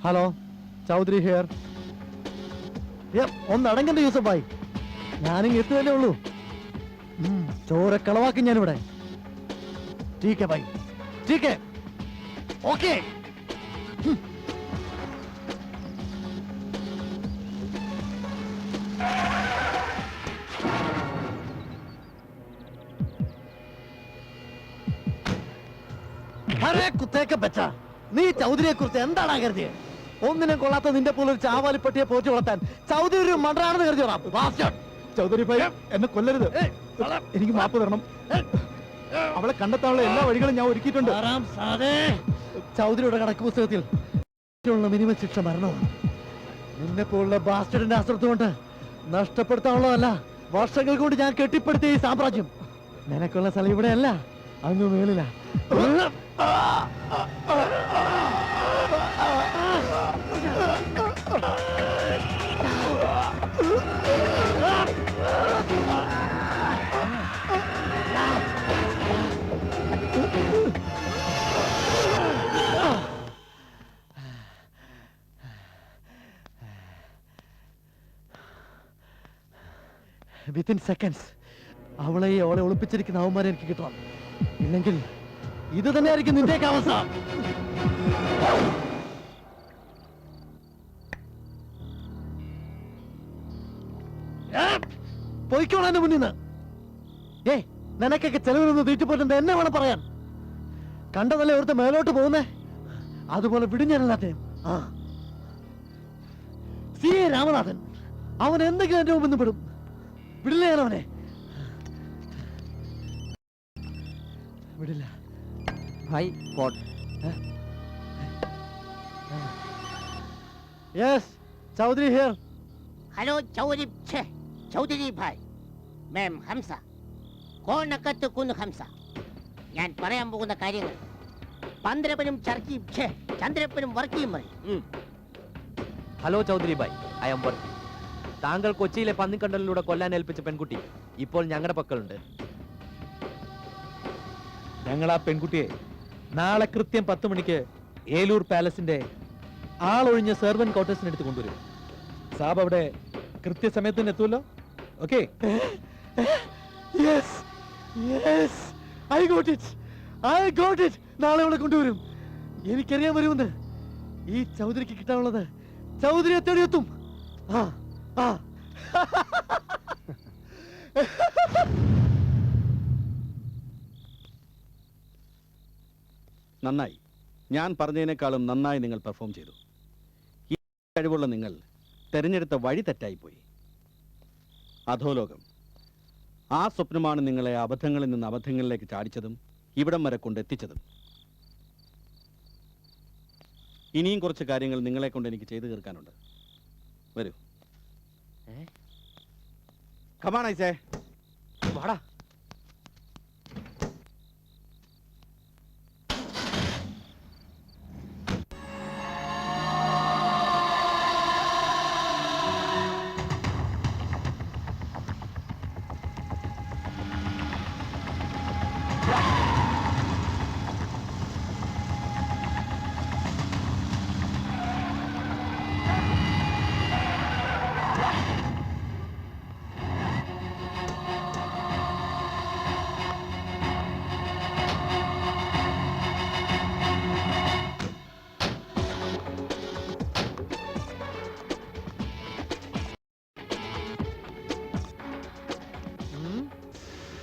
Hello, Chaudhary here. ഒന്നടങ്ങണ്ട യൂസഫ് ഭായ്, ഞാനിങ് എത്തുകയല്ലേ ഉള്ളൂ. ചോര കളവാക്കി ഞാനിവിടെ. ठीक है भाई, ठीक है, ओके. अरे कुत्ते का बच्चा, നീ ചൗധരിയെ കുറിച്ച് എന്താണ് കരുതിയത്? ഒന്നിനെ കൊള്ളാത്ത നിന്റെ പോലെ ഒരു ചാവാലിപ്പട്ടിയെ പോറ്റി വളർത്താൻ ചൗധരി ഒരു മണ്ടറാണെന്ന് കരുതിയോടാ. ചൗധരി ഭായ്, എന്നെ കൊല്ലരുത്. എനിക്ക് മാപ്പ് തരണം. അവളെ കണ്ടെത്താനുള്ള എല്ലാ വഴികളും ഞാൻ ഒരുക്കിയിട്ടുണ്ട്. ചൗധരിയുടെ കണക്ക് പുസ്തകത്തിൽ മിനിമം ശിക്ഷ മരണമാണ്. നിന്നെ പോലുള്ള ബാസ്റ്റഡിന്റെ അശ്രദ്ധ കൊണ്ട് നഷ്ടപ്പെടുത്താനുള്ളതല്ല, വർഷങ്ങൾ കൊണ്ട് ഞാൻ കെട്ടിപ്പടുത്തിയ ഈ സാമ്രാജ്യം. നിനക്കുള്ള സ്ഥലം ഇവിടെയല്ല, അങ്ങ് മേളില. വിത്തിൻ സെക്കൻഡ്സ് അവളെ ഒളിപ്പിച്ചിരിക്കുന്ന അവന്മാരെ എനിക്ക് കിട്ടണം. ഇല്ലെങ്കിൽ ഇത് തന്നെയായിരിക്കും നിന്റെയൊക്കെ അവസ്ഥ. പൊയ്ക്കോളാം എന്റെ മുന്നിൽ നിന്ന്. നിനക്കൊക്കെ ചെലവിലൊന്ന് തീറ്റുപോറ്റുന്നത് എന്നെ വേണം പറയാൻ. കണ്ടതല്ലേ ഒരുത്ത മേലോട്ട് പോകുന്നേ, അതുപോലെ വിടിഞ്ഞല്ലാത്ത സി എ രാമനാഥൻ. അവൻ എന്തെങ്കിലും എന്റെ മുമ്പിൽ പെടും. വിടില്ല ഞാൻ അവനെ, വിടില്ല. भाई कोट. Yes, Chaudhary here. Hello Chaudhary छे, चौधरी भाई. मैम ഹംസ. കോണക്കത്ത് കുന്ന് ഹംസ. ഞാൻ പറയാൻ പോകുന്ന കാര്യങ്ങൾ പന്ത്രപ്പനും ചർച്ചയും ചന്ദ്രപ്പനും വർക്കിയും പറയും. ഹലോ ചൗധരി ഭായ്, ഐ ആം വർക്കി. താങ്കൾ കൊച്ചിയിലെ പന്നിക്കണ്ടലിലൂടെ കൊല്ലാൻ ഏൽപ്പിച്ച പെൺകുട്ടി ഇപ്പോൾ ഞങ്ങളുടെ പക്കലുണ്ട്. ഞങ്ങൾ ആ പെൺകുട്ടിയെ നാളെ കൃത്യം 10 മണിക്ക് ഏലൂർ പാലസിന്റെ ആളൊഴിഞ്ഞ സെർവൻ ക്വാർട്ടേഴ്സിനടുത്ത് കൊണ്ടുവരും. സാബ് അവിടെ കൃത്യസമയത്തിന് എത്തുമല്ലോ. ഓക്കെ? നാളെ അവളെ കൊണ്ടുവരും. എനിക്കറിയാൻ വരുമെന്ന്. ഈ ചൗധരിക്ക് കിട്ടാനുള്ളത് ചൗധരിയെ തേടിയെത്തും. നന്നായി. ഞാൻ പറഞ്ഞതിനേക്കാളും നന്നായി നിങ്ങൾ പെർഫോം ചെയ്തു. ഈ കഴിവുള്ള നിങ്ങൾ തെരഞ്ഞെടുത്ത വഴി തെറ്റായിപ്പോയി. അധോലോകം, ആ സ്വപ്നമാണ് നിങ്ങളെ അബദ്ധങ്ങളിൽ നിന്ന് അബദ്ധങ്ങളിലേക്ക് ചാടിച്ചതും ഇവിടം വരെ കൊണ്ടെത്തിച്ചതും. ഇനിയും കുറച്ച് കാര്യങ്ങൾ നിങ്ങളെ കൊണ്ട് എനിക്ക് ചെയ്തു തീർക്കാനുണ്ട്. വരൂ. കമാൺ ഐസേ. വാടാ.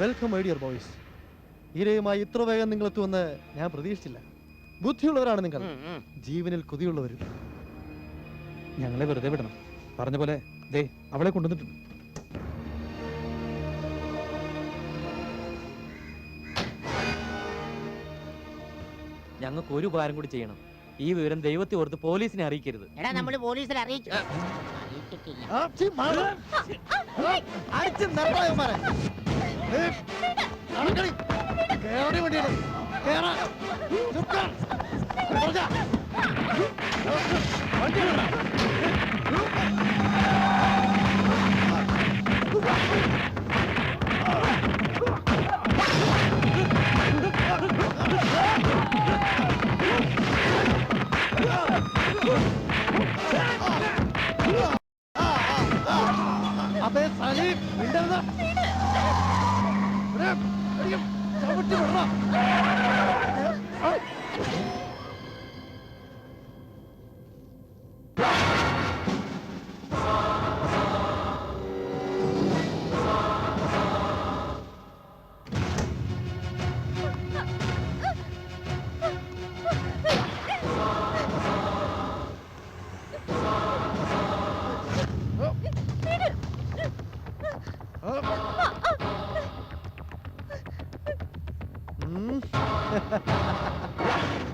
Welcome my dear boys. ഇരയുമായി ഇത്ര വേഗം നിങ്ങൾ എത്തുമെന്ന് ഞാൻ പ്രതീക്ഷിച്ചില്ല. ബുദ്ധിയുള്ളവരാണ് നിങ്ങൾ, ജീവനിൽ കൊതിയുള്ളവരും. ഞങ്ങളെ വെറുതെ വിടണം. പറഞ്ഞ പോലെ ദേ അവളെ കൊണ്ടുവന്നിട്ടുണ്ട്. ഞങ്ങൾക്ക് ഒരു ഉപകാരം കൂടി ചെയ്യണം. ഈ വിവരം ദൈവത്തെ ഓർത്ത് പോലീസിനെ അറിയിക്കരുത്. എടാ നമ്മൾ പോലീസിൽ അറിയിച്ചു. Go!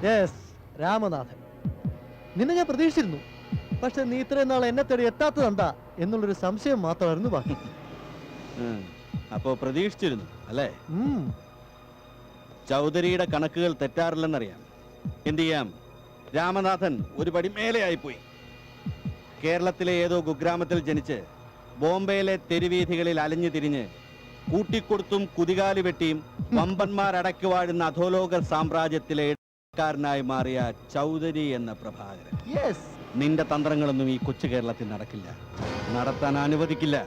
യെസ്, രാമനാഥൻ. നിന്നെ ഞാൻ പ്രതീക്ഷിച്ചിരുന്നു. പക്ഷെ നീ ഇത്രയും നാൾ എന്നെ തേടി എത്താത്തത് എന്താ എന്നുള്ളൊരു സംശയം മാത്രമായിരുന്നു ബാക്കി. അപ്പോ പ്രതീക്ഷിച്ചിരുന്നു അല്ലേ? ഉം. ചൗധരിയുടെ കണക്കുകൾ തെറ്റാറില്ലെന്നറിയാം. എന്ത് ചെയ്യാം, രാമനാഥൻ ഒരു പടി മേലെയായിപ്പോയി. കേരളത്തിലെ ഏതോ കുഗ്രാമത്തിൽ ജനിച്ച് ബോംബെയിലെ തെരുവീഥികളിൽ അലഞ്ഞു തിരിഞ്ഞ് കൂട്ടിക്കൊടുത്തും കുതികാലി വെട്ടിയും വമ്പന്മാരടക്കി വാഴുന്ന അധോലോക സാമ്രാജ്യത്തിലെ ഇടക്കാരനായി മാറിയ ചൗധരി എന്ന പ്രഭാകരൻ. യെസ്. നിന്റെ തന്ത്രങ്ങളൊന്നും ഈ കൊച്ചു കേരളത്തിൽ നടക്കില്ല, നടത്താൻ അനുവദിക്കില്ല.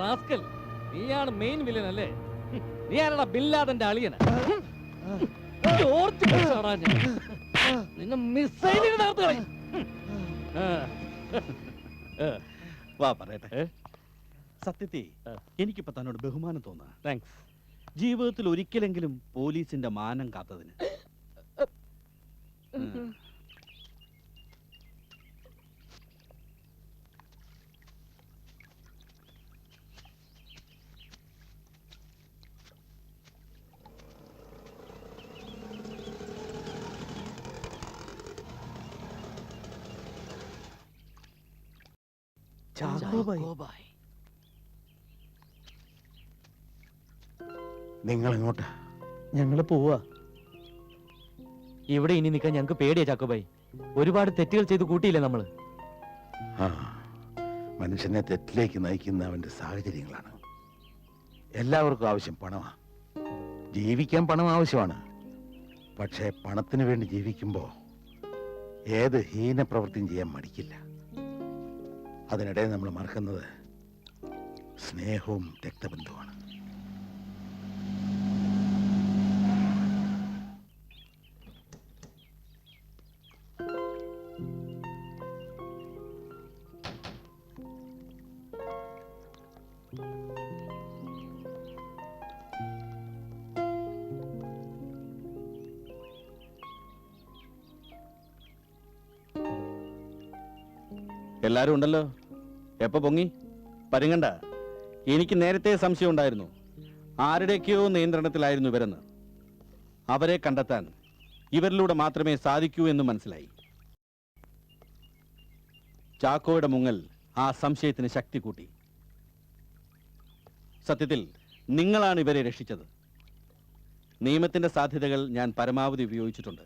റാസ്കൽ, നീയാണ് മെയിൻ വില്ലൻ അല്ലേ? നീ ആരാടാ? ബില്ലാദന്റെ അളിയന? ജോർജ് ബുഷാടാ ഞാൻ. നിന്നെ മിസൈലിന് തകർത്ത് കളയും. വാ പറയട്ടെ. സത്യത്തിൽ എനിക്കിപ്പോ തന്നോട് ബഹുമാനം തോന്നാ. താങ്ക്സ്. ജീവിതത്തിൽ ഒരിക്കലെങ്കിലും പോലീസിന്റെ മാനം കാത്തതിന്. നിങ്ങൾ എങ്ങോട്ടാ? ഞങ്ങള് പോവാ. ഇവിടെ ഇനി നിൽക്കാൻ ഞങ്ങൾക്ക് പേടിയാ ചാക്കോബായി. ഒരുപാട് തെറ്റുകൾ ചെയ്ത് കൂട്ടിയില്ലേ നമ്മള്. ആ, മനുഷ്യനെ തെറ്റിലേക്ക് നയിക്കുന്ന അവന്റെ സാഹചര്യങ്ങളാണ്. എല്ലാവർക്കും ആവശ്യം പണമാണ്. ജീവിക്കാൻ പണം ആവശ്യമാണ്. പക്ഷേ പണത്തിന് വേണ്ടി ജീവിക്കുമ്പോൾ ഏത് ഹീന പ്രവൃത്തിയും ചെയ്യാൻ മടിക്കില്ല. അതിനിടെ നമ്മൾ മറക്കുന്നത് സ്നേഹവും രക്തബന്ധവുമാണ്. എല്ലാരും ഉണ്ടല്ലോ. എപ്പോ പൊങ്ങി? പരുങ്ങണ്ട. എനിക്ക് നേരത്തെ സംശയം ഉണ്ടായിരുന്നു ആരുടെയൊക്കെയോ നിയന്ത്രണത്തിലായിരുന്നു ഇവരെന്ന്. അവരെ കണ്ടെത്താൻ ഇവരിലൂടെ മാത്രമേ സാധിക്കൂ എന്ന് മനസ്സിലായി. ചാക്കോയുടെ മുങ്ങൽ ആ സംശയത്തിന് ശക്തി കൂട്ടി. സത്യത്തിൽ നിങ്ങളാണ് ഇവരെ രക്ഷിച്ചത്. നിയമത്തിന്റെ സാധ്യതകൾ ഞാൻ പരമാവധി ഉപയോഗിച്ചിട്ടുണ്ട്.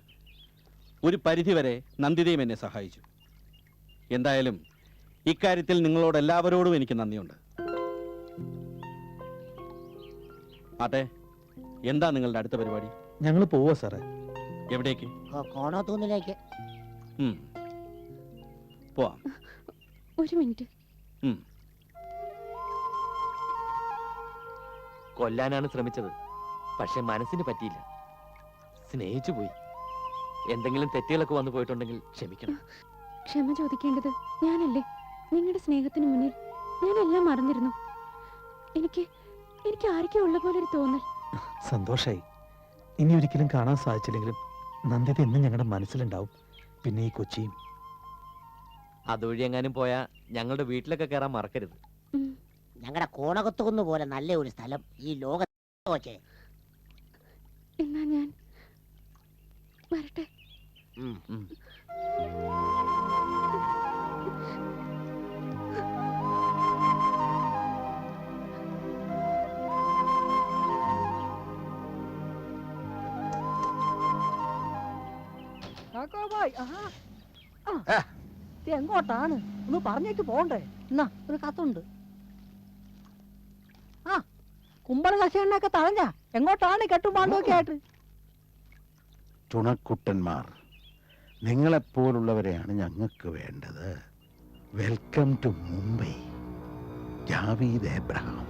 ഒരു പരിധിവരെ നന്ദിതയും എന്നെ സഹായിച്ചു. എന്തായാലും ഇക്കാര്യത്തിൽ നിങ്ങളോട് എല്ലാവരോടും എനിക്ക് നന്ദിയുണ്ട്. ആട്ടെ, എന്താ നിങ്ങളുടെ അടുത്ത പരിപാടി? ഞങ്ങൾ പോവാ സാറേ. എവിടേക്ക്? കോണത്തൂന്നിലേക്ക്. പോവാം. ഒരു മിനിറ്റ്. കൊല്ലാനാണ് ശ്രമിച്ചത്, പക്ഷെ മനസ്സിന് പറ്റിയില്ല. സ്നേഹിച്ചു പോയി. എന്തെങ്കിലും തെറ്റുകളൊക്കെ വന്നു പോയിട്ടുണ്ടെങ്കിൽ ക്ഷമിക്കണം. ക്ഷമ ചോദിക്കേണ്ടത് ഞാനല്ലേ? നിങ്ങളുടെ സ്നേഹത്തിന് മുന്നിൽ ഞാനെല്ലാം മറന്നിരുന്നു. എനിക്ക് ആരൊക്കെ ഉള്ള പോലെ ഒരു തോന്നൽ. സന്തോഷായി. ഇനി ഒരിക്കലും കാണാൻ സാധിച്ചില്ലെങ്കിലും നന്ദിത എന്നും ഞങ്ങളുടെ മനസ്സിലുണ്ടാവും. പിന്നെ ഈ കൊച്ചിയും. അതുവഴി എങ്ങാനും പോയാ ഞങ്ങളുടെ വീട്ടിലൊക്കെ കയറാൻ മറക്കരുത്. ഞങ്ങളുടെ കോണകത്തുകുന്ന് പോലെ നല്ല ഒരു സ്ഥലം ഈ ലോകത്തെ. എന്നാ ഞാൻ വരട്ടെ. എങ്ങോട്ടാണ് ഒന്ന് പറഞ്ഞേക്ക് പോണ്ടേ? എന്നാ ഒരു കത്തുണ്ട്. ആ കുമ്പള ശശിയണ്ണൊക്കെ തഴഞ്ഞ എങ്ങോട്ടാണ് കെട്ടുപാണ്ടൊക്കെ ആയിട്ട്? ചുണക്കുട്ടന്മാർ, നിങ്ങളെപ്പോലുള്ളവരെയാണ് ഞങ്ങൾക്ക് വേണ്ടത്. Welcome to Mumbai. Javed Abraham.